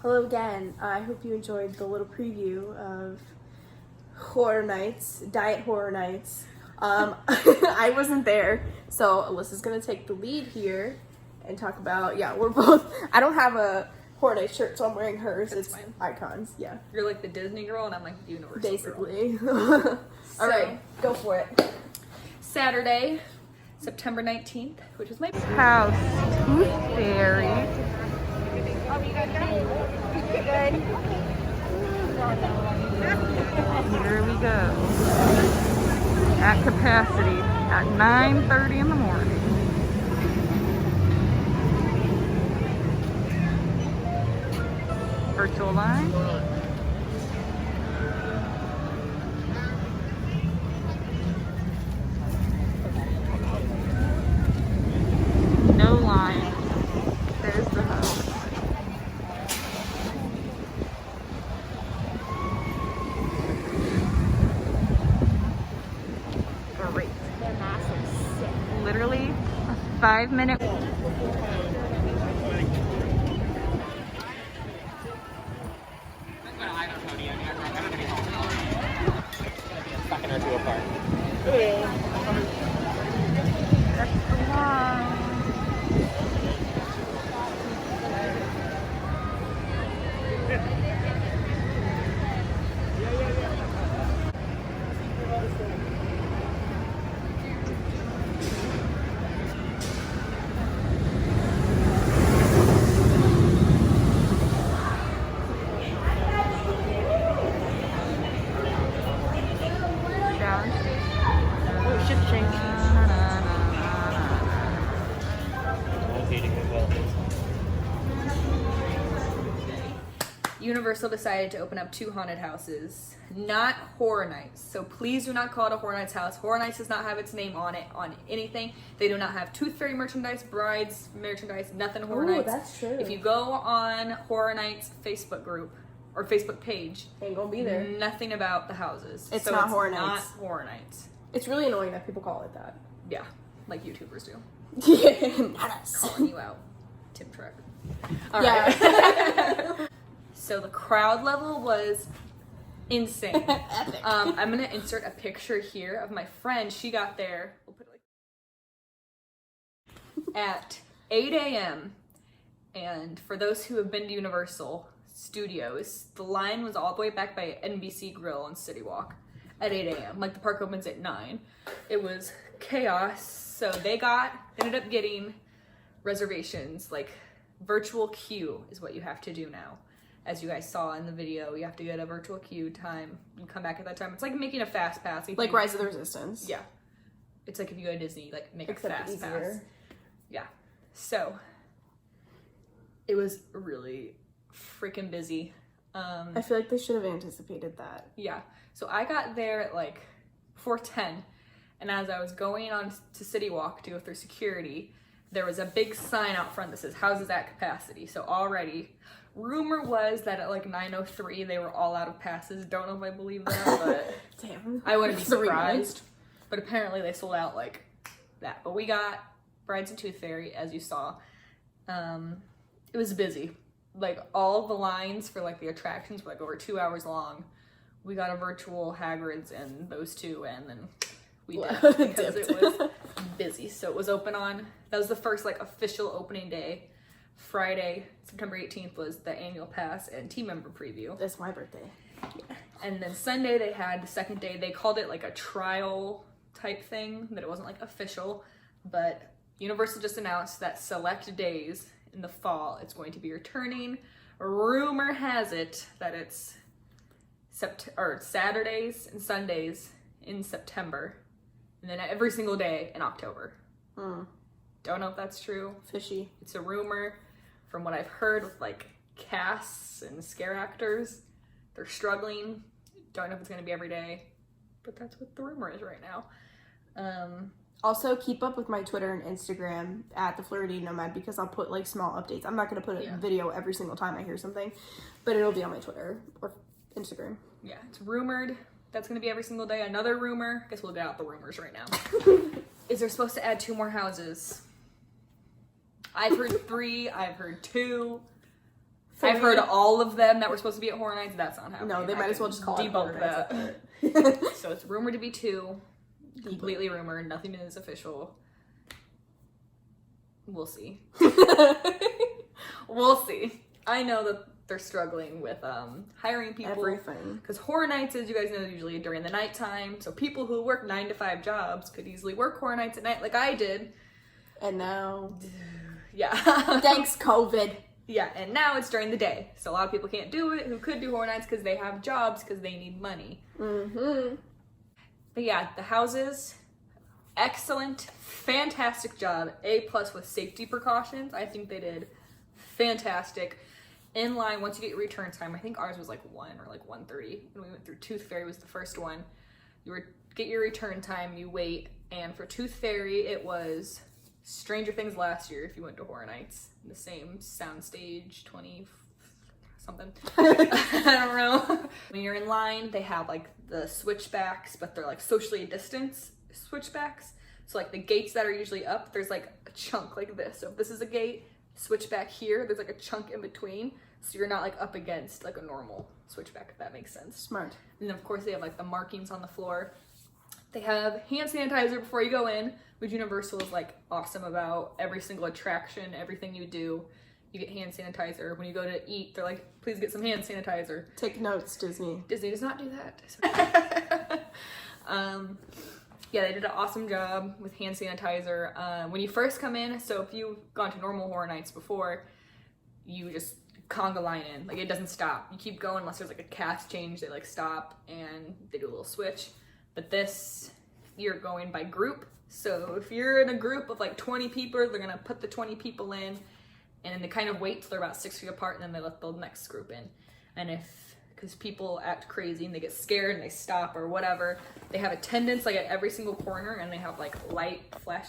Hello again. I hope you enjoyed the little preview of Horror Nights, Diet Horror Nights. I wasn't there, so Alyssa's gonna take the lead here and talk about, we're both, I don't have a Horror Nights shirt, so I'm wearing hers. That's it's fine. Icons, yeah. You're like the Disney girl and I'm like the Universal Basically. girl. Alright, go for it. Saturday, September 19th, which is my House Tooth Fairy. Here we go. At capacity at 9:30 in the morning. Virtual line. No line. There's the house. Great. Literally a 5-minute. Sucking her two apart. That's the line. Oh, shift change. Universal decided to open up 2 haunted houses, not Horror Nights. So please do not call it a Horror Nights house. Horror Nights does not have its name on it, on anything. They do not have Tooth Fairy merchandise, brides merchandise, nothing Horror Ooh, Nights. that's true. If you go on Horror Nights Facebook group or Facebook page, Ain't gonna be there. nothing about the houses. It's So not it's Horror not Nights. Horror Nights. It's really annoying that people call it that. Yeah, like YouTubers do. Yeah, not us. Calling you out, Tim Trek. Yeah. So the crowd level was insane. Epic. I'm gonna insert a picture here of my friend. She got there. We'll put it like at 8 a.m. And for those who have been to Universal Studios, the line was all the way back by NBC Grill on City Walk at 8 a.m. Like the park opens at 9. It was chaos. So they ended up getting reservations. Like virtual queue is what you have to do now. As you guys saw in the video, you have to get a virtual queue time. You come back at that time. It's like making a fast pass. Like Rise of the Resistance. Yeah. It's like if you go to Disney, like make Except a fast easier. pass. Yeah. So it was really freaking busy. I feel like they should have anticipated that. Yeah. So I got there at like 4:10, and as I was going on to City Walk to go through security, there was a big sign out front that says houses at capacity. So already, rumor was that at like 9:03 they were all out of passes. Don't know if I believe that, but Damn. I wouldn't be 3 surprised. minutes. But apparently they sold out like that. But we got Brides and Tooth Fairy, as you saw. It was busy. Like all the lines for like the attractions were like over 2 hours long. We got a virtual Hagrid's and those two, and then we dipped because it was busy. So it was open on, that was the first like official opening day. Friday, September 18th was the annual pass and team member preview. That's my birthday. And then Sunday they had the second day. They called it like a trial type thing, that it wasn't like official, but Universal just announced that select days in the fall it's going to be returning. Rumor has it that it's Saturdays and Sundays in September, and then every single day in October. Don't know if that's true. Fishy. It's a rumor from what I've heard with like casts and scare actors. They're struggling. Don't know if it's going to be every day, but that's what the rumor is right now. Also, keep up with my Twitter and Instagram at the Flirty Nomad, because I'll put like small updates. I'm not going to put a video every single time I hear something, but it'll be on my Twitter or Instagram. Yeah, it's rumored that's going to be every single day. Another rumor, I guess we'll get out the rumors right now, is they're supposed to add 2 more houses. I've heard 3, I've heard 2. I've heard all of them that were supposed to be at Horror Nights. That's not happening. No, they might as well just call it Horror debunk Nights that. So it's rumored to be 2. Completely rumored. Nothing is official. We'll see. We'll see. I know that they're struggling with hiring people. Everything. Because Horror Nights, as you guys know, is usually during the nighttime. So people who work 9 to 5 jobs could easily work Horror Nights at night like I did. And now, Yeah. thanks COVID. Yeah, and now it's during the day. So a lot of people can't do it who could do Horror Nights because they have jobs because they need money. Mm-hmm. But yeah, the houses, excellent, fantastic job. A+ with safety precautions. I think they did fantastic. In line, once you get your return time, I think ours was like 1 or like 1:30 when we went through Tooth Fairy was the first one. Get your return time, you wait, and for Tooth Fairy it was Stranger Things last year if you went to Horror Nights. The same soundstage, 20 something. I don't know. When you're in line, they have like the switchbacks, but they're like socially distanced switchbacks. So like the gates that are usually up, there's like a chunk like this. So if this is a gate, switchback here, there's like a chunk in between. So you're not like up against like a normal switchback, if that makes sense. Smart. And then of course they have like the markings on the floor. They have hand sanitizer before you go in, which Universal is like awesome about. Every single attraction, everything you do, you get hand sanitizer. When you go to eat, they're like, please get some hand sanitizer. Take notes, Disney. Disney does not do that. Yeah, they did an awesome job with hand sanitizer. When you first come in, so if you've gone to normal Horror Nights before, you just conga line in. Like, it doesn't stop. You keep going unless there's like a cast change. They like stop and they do a little switch. But this, you're going by group. So if you're in a group of like 20 people, they're gonna put the 20 people in, and then they kind of wait till they're about 6 feet apart, and then they let the next group in. And because people act crazy and they get scared and they stop or whatever, they have attendants like at every single corner, and they have like light flash.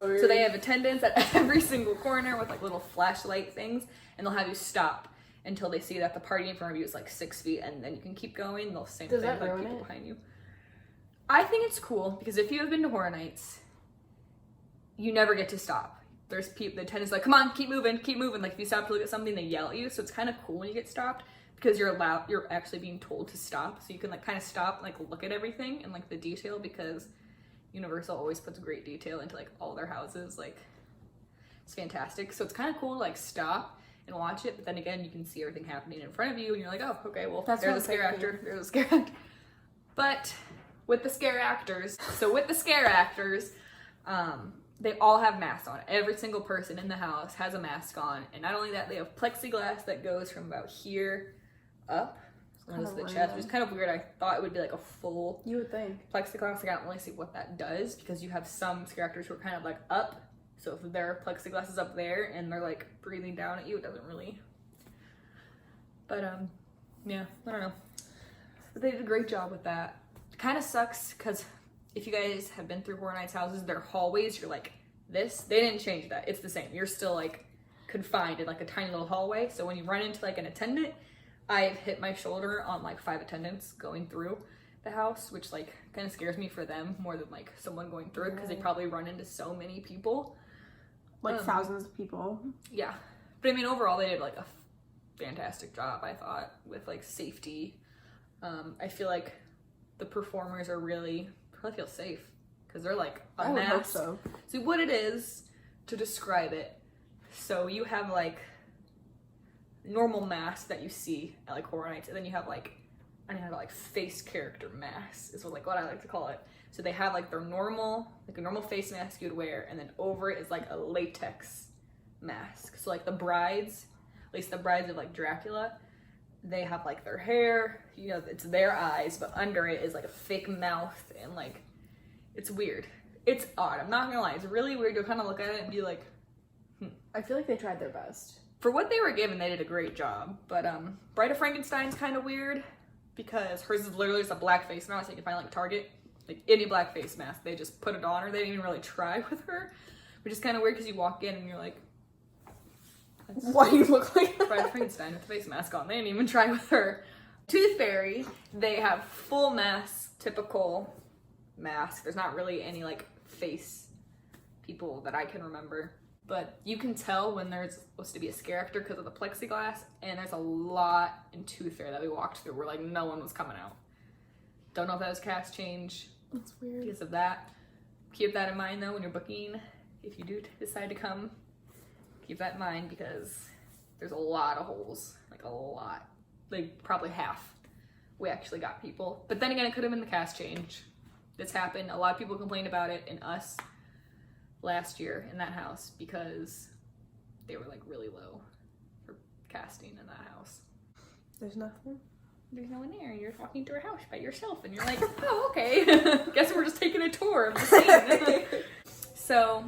So they have attendants at every single corner with like little flashlight things, and they'll have you stop until they see that the party in front of you is like 6 feet, and then you can keep going. They'll same Does thing that like ruin people it? behind you. I think it's cool because if you have been to Horror Nights, you never get to stop. There's people, the attendants like, come on, keep moving, keep moving. Like if you stop to look at something, they yell at you. So it's kind of cool when you get stopped because you're actually being told to stop. So you can like kind of stop and like look at everything and like the detail, because Universal always puts great detail into like all their houses. Like it's fantastic. So it's kind of cool to like stop and watch it. But then again, you can see everything happening in front of you and you're like, oh, okay, well, That's there's what a scare I'm thinking. actor. There's a scare actor. But with the scare actors, they all have masks on. Every single person in the house has a mask on. And not only that, they have plexiglass that goes from about here up. So Kind to of the weird. chest, which is kind of weird. I thought it would be like a full You would think. plexiglass. Like, I don't really see what that does, because you have some scare actors who are kind of like up. So if their plexiglass is up there and they're like breathing down at you, it doesn't really. But yeah, I don't know. But they did a great job with that. It kind of sucks because if you guys have been through Horror Nights houses, their hallways, you're like this. They didn't change that. It's the same. You're still like confined in like a tiny little hallway. So when you run into like an attendant, I've hit my shoulder on like 5 attendants going through the house, which like kind of scares me for them more than like someone going through it, because they probably run into so many people. Like thousands of people. Yeah. But I mean, overall, they did like a fantastic job, I thought, with like safety. I feel like the performers are really feel safe because they're like a I would mask. hope so. See what it is to describe it. So you have like normal masks that you see at like Horror Nights, and then you have like, I don't know, like face character masks is what I like to call it. So they have like their normal, like a normal face mask you'd wear, and then over it is like a latex mask. So like the brides, at least the brides of like Dracula, they have like their hair, you know, it's their eyes, but under it is like a fake mouth, and like, it's weird. It's odd, I'm not gonna lie, it's really weird to kind of look at it and be like, I feel like they tried their best. For what they were given, they did a great job. But Bride of Frankenstein's kind of weird because hers is literally just a black face mask. So you can find like Target, like any black face mask, they just put it on her. They didn't even really try with her, which is kind of weird because you walk in and you're like, Why do you look like that? Bride of Frankenstein with the face mask on. They didn't even try with her. Tooth Fairy, they have full mask, typical mask. There's not really any like face people that I can remember. but you can tell when there's supposed to be a scare actor because of the plexiglass, and there's a lot in Tooth Fairy that we walked through where like no one was coming out. Don't know if that was cast change That's weird. because of that. Keep that in mind though when you're booking. If you do decide to come, keep that in mind because there's a lot of holes, like a lot, like probably half. We actually got people, but then again, it could have been the cast change. This happened. A lot of people complained about it in us last year in that house because they were like really low for casting in that house. There's nothing. There's no one there. You're walking through a house by yourself, and you're like, oh, okay. Guess we're just taking a tour of the scene. So,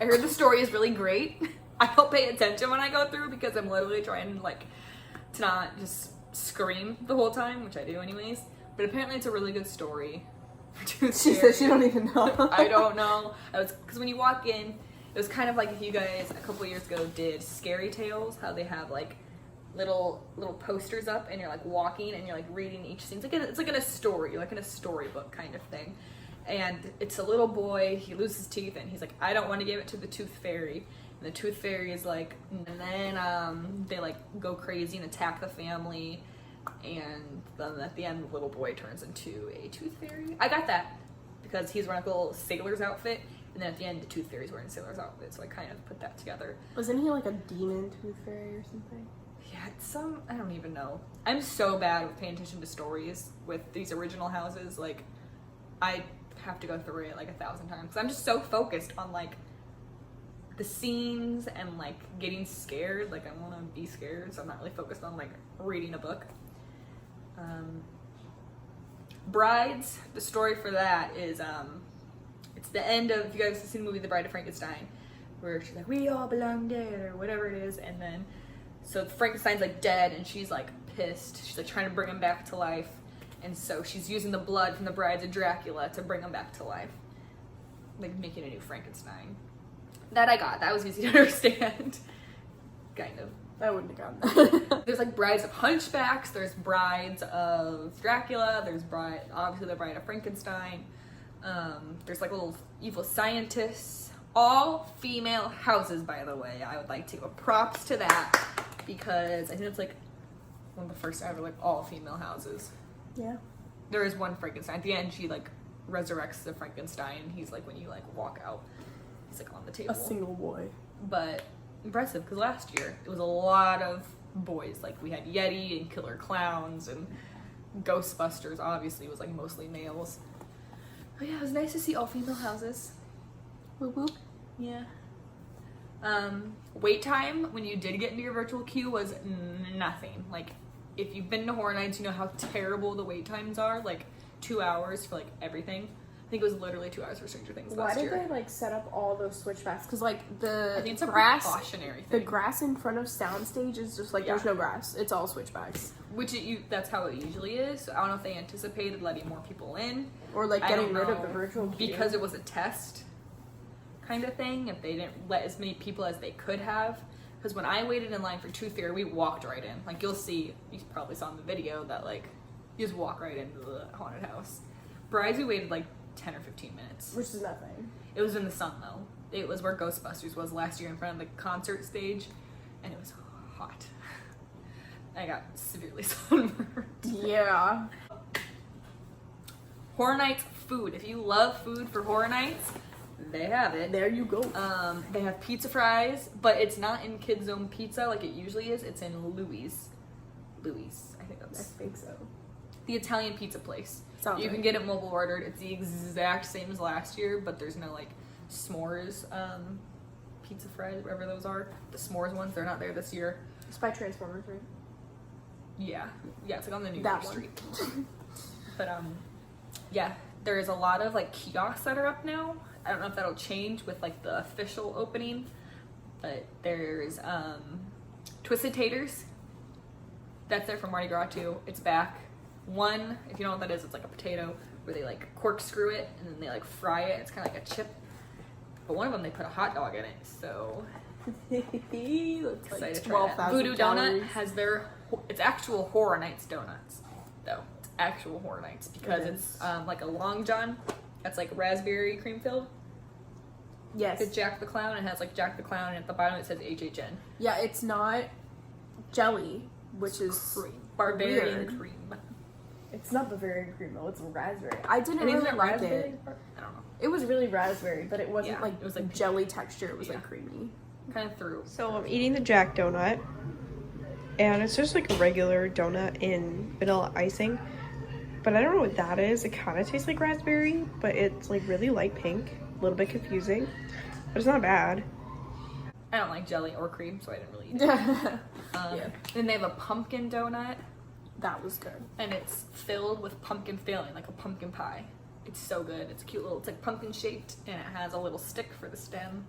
I heard the story is really great. I don't pay attention when I go through because I'm literally trying like to not just scream the whole time, which I do anyways. But apparently, it's a really good story. She said she don't even know. I don't know. Because when you walk in, it was kind of like if you guys a couple years ago did Scary Tales, how they have like little posters up and you're like walking and you're like reading each scene. It's like in a story, like in a storybook kind of thing. And it's a little boy, he loses teeth and he's like, I don't want to give it to the Tooth Fairy. And the Tooth Fairy is like, and then they like go crazy and attack the family. And then at the end, the little boy turns into a Tooth Fairy. I got that because he's wearing like a little sailor's outfit. And then at the end, the Tooth Fairy's wearing a sailor's outfit. So I kind of put that together. Wasn't he like a demon Tooth Fairy or something? Yeah, it's I don't even know. I'm so bad with paying attention to stories with these original houses. Like, I have to go through it like 1,000 times because I'm just so focused on like the scenes and like getting scared. Like, I want to be scared, so I'm not really focused on like reading a book. Brides, the story for that is it's the end of, you guys have seen the movie The Bride of Frankenstein, where she's like, we all belong dead, or whatever it is, and then so Frankenstein's like dead and she's like pissed. She's like trying to bring him back to life. And so she's using the blood from the brides of Dracula to bring him back to life. Like making a new Frankenstein. That I got. That was easy to understand. Kind of. I wouldn't have gotten that. There's like brides of hunchbacks. There's brides of Dracula. There's obviously the bride of Frankenstein. There's like little evil scientists. All female houses, by the way. I would like to give props to that. Because I think it's like one of the first ever like all female houses. Yeah. There is one Frankenstein. At the end, she like resurrects the Frankenstein. He's like when you like walk out, he's like on the table. A single boy. But impressive because last year it was a lot of boys. Like we had Yeti and Killer Clowns and Ghostbusters. Obviously, was like mostly males. But yeah, it was nice to see all female houses. Whoop whoop. Yeah. Wait time when you did get into your virtual queue was nothing. Like, if you've been to Horror Nights, you know how terrible the wait times are. Like, 2 hours for like everything. I think it was literally 2 hours for Stranger Things last year. Why did they like set up all those switchbacks? Because like I think it's a grass, precautionary the thing. grass in front of soundstage is just like there's no grass. It's all switchbacks. Which that's how it usually is. So I don't know if they anticipated letting more people in. Or like I getting don't rid of know. the virtual queue. Because it was a test kind of thing. If they didn't let as many people as they could have. Because when I waited in line for Tooth Fairy, we walked right in. Like you probably saw in the video that like you just walk right into the haunted house. Brides, we waited like 10 or 15 minutes. Which is nothing. It was in the sun though. It was where Ghostbusters was last year in front of the concert stage, and it was hot. I got severely sunburned. Yeah. Horror Nights food. If you love food for Horror Nights, they have it. There you go. They have pizza fries, but it's not in Kids Zone Pizza like it usually is. It's in Louis. I think I that's think so. the Italian pizza place. Sounds You right. can get it mobile ordered. It's the exact same as last year, but there's no like s'mores pizza fries, whatever those are. The s'mores ones, they're not there this year. It's by Transformers, right? Yeah, it's like on the New That York one. Street. But yeah, there's a lot of like kiosks that are up now. I don't know if that'll change with like the official opening, but there's Twisted Taters. That's there from Mardi Gras too. It's back. One, if you don't know what that is, it's like a potato where they like corkscrew it and then they like fry it. It's kind of like a chip. But one of them they put a hot dog in it, so That's excited like to try that. 12,000 Voodoo calories. Donut has it's actual Horror Nights donuts, though. It's actual Horror Nights because It it's like a Long John that's like raspberry cream filled. Yes. The Jack the Clown. It has like Jack the Clown, and at the bottom it says HHN. Yeah, it's not jelly, which is Cream. Barbarian weird. cream. It's not Bavarian cream though. It's raspberry. I didn't And isn't really it like raspberry? it. I don't know. It was really raspberry, but it wasn't Yeah, like it was like jelly texture. It was yeah. like creamy. Kind of through. So I'm eating the Jack donut, and it's just like a regular donut in vanilla icing, but I don't know what that is. It kind of tastes like raspberry, but it's like really light pink, a little bit confusing, but it's not bad. I don't like jelly or cream, so I didn't really eat it. Yeah. Then they have a pumpkin donut, That was good. and it's filled with pumpkin filling, like a pumpkin pie. It's so good. It's cute little. It's like pumpkin shaped, and it has a little stick for the stem.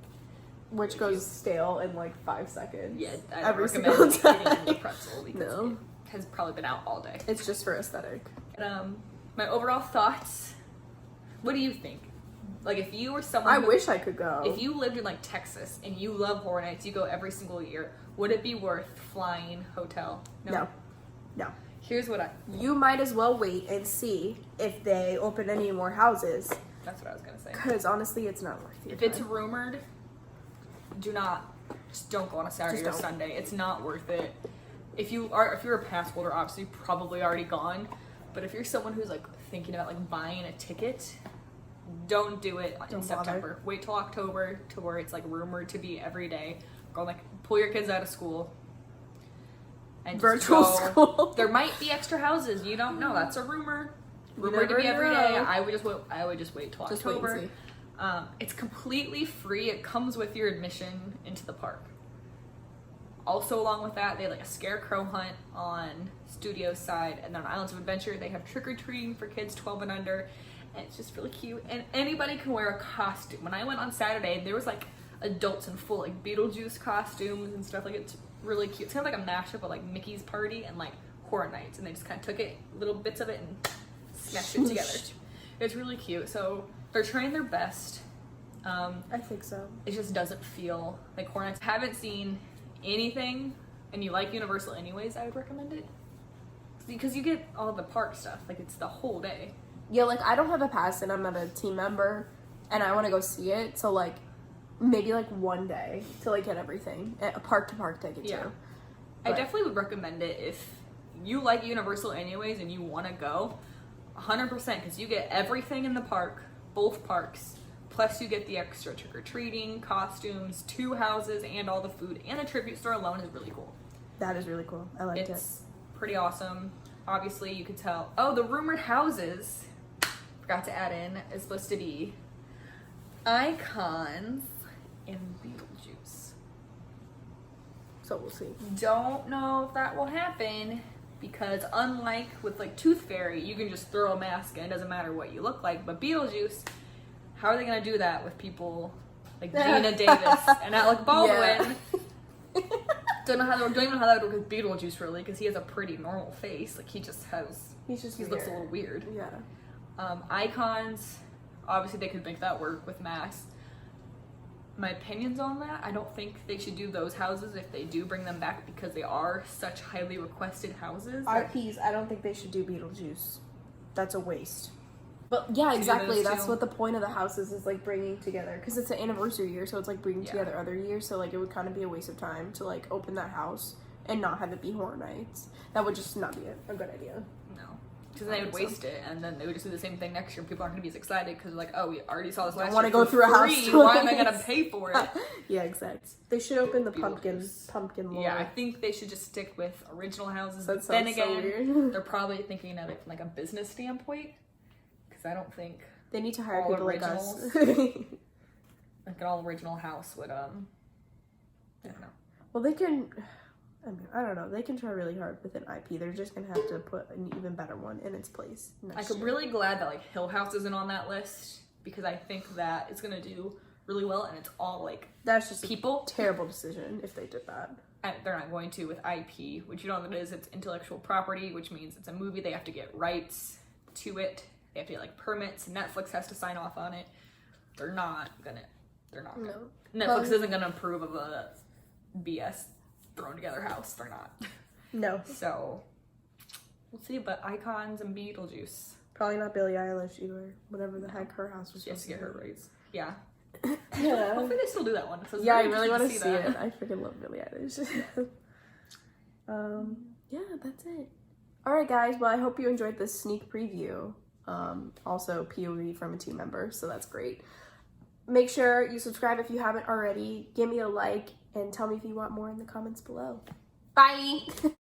Which goes stale in like 5 seconds. Yeah, I don't Every recommend single eating it in the time. pretzel because No. it has probably been out all day. It's just for aesthetic. My overall thoughts. What do you think? Like, if you were someone, I who- wish I could go. if you lived in like Texas and you love Horror Nights, you go every single year. Would it be worth flying hotel? No. No. Here's what You might as well wait and see if they open any more houses. That's what I was gonna say. Because honestly, it's not worth it. If it's rumored, just don't go on a Saturday Just or don't. Sunday. It's not worth it. If you're a pass holder, obviously you've probably already gone. But if you're someone who's like thinking about like buying a ticket, don't do it in Don't September. bother. Wait till October to where it's like rumored to be every day. Go like pull your kids out of school. And just Virtual go. school. There might be extra houses. You don't know. That's a rumor. You Rumored to never be every day. know. I would just wait till Just wait and October. see. It's completely free. It comes with your admission into the park. Also, along with that, they have like a scarecrow hunt on Studio's side, and then on Islands of Adventure, they have trick or treating for kids 12 and under, and it's just really cute. And anybody can wear a costume. When I went on Saturday, there was like adults in full like Beetlejuice costumes and stuff. Like it's really cute. It's kind of like a mashup of like Mickey's Party and like Horror Nights, and they just kind of took it, little bits of it, and smashed it together. It's really cute. So they're trying their best. I think so. It just doesn't feel like Horror Nights. Haven't seen anything, and you like Universal anyways, I would recommend it. Because you get all the park stuff. Like, it's the whole day. Yeah, like I don't have a pass and I'm not a team member and I want to go see it. So like maybe like one day to like get everything. A park to park ticket Yeah. too. I But- definitely would recommend it if you like Universal anyways and you want to go. 100%, because you get everything in the park, both parks. Plus, you get the extra trick-or-treating, costumes, 2 houses, and all the food. And the tribute store alone is really cool. That is really cool. I liked It's pretty awesome. Obviously, you could tell. Oh, the rumored houses, forgot to add in, is supposed to be Icons and Beetlejuice. it. So we'll see. Don't know if that will happen because unlike with like Tooth Fairy, you can just throw a mask in, it doesn't matter what you look like. But Beetlejuice, how are they gonna do that with people like Gina Davis and Alec Baldwin? Don't even know how that would work with Beetlejuice really, because he has a pretty normal face. Like he looks a little weird. Yeah. Icons, obviously they could make that work with masks. My opinions on that, I don't think they should do those houses if they do bring them back because they are such highly requested houses. RPs, I don't think they should do Beetlejuice. That's a waste. But yeah, do exactly. those That's two. what the point of the houses is, like bringing together, because it's an anniversary year, so it's like bringing Yeah. together other years. So like it would kind of be a waste of time to like open that house and not have it be Horror Nights. That would just not be a good idea. No. Because they would waste it, and then they would just do the same thing next year, and people aren't going to be as excited because they're like, oh, we already saw this last year. wanna go for through a house free. Why am I going to twice." pay for it? Yeah, exactly. They should open the Beetlejuice. pumpkin lore. Yeah, I think they should just stick with original houses. That But then sounds so again, weird. they're probably thinking of it from like a business standpoint. Because I don't think They need to hire all people like us. like an all original house would I don't know. Well, they can. I mean, I don't know. They can try really hard with an IP. They're just gonna have to put an even better one in its place. Next I'm year. really glad that like Hill House isn't on that list because I think that it's gonna do really well, and it's all like That's just people. a terrible decision if they did that. They're not going to with IP, which you know what it is. It's intellectual property, which means it's a movie. They have to get rights to it. They have to get like permits. Netflix has to sign off on it. They're not gonna. No. Netflix isn't gonna approve of a BS thrown together house. They're not. No. So we'll see. But Icons and Beetlejuice. Probably not Billie Eilish either. Whatever the heck her house was She has supposed to get her rights. Yeah. Hopefully they still do that one. So it's Yeah, I very really want to interesting see that. it. I freaking love Billie Eilish. Yeah, that's it. All right, guys. Well, I hope you enjoyed this sneak preview. Also, POV from a team member, so that's great. Make sure you subscribe if you haven't already. Give me a like and tell me if you want more in the comments below. Bye!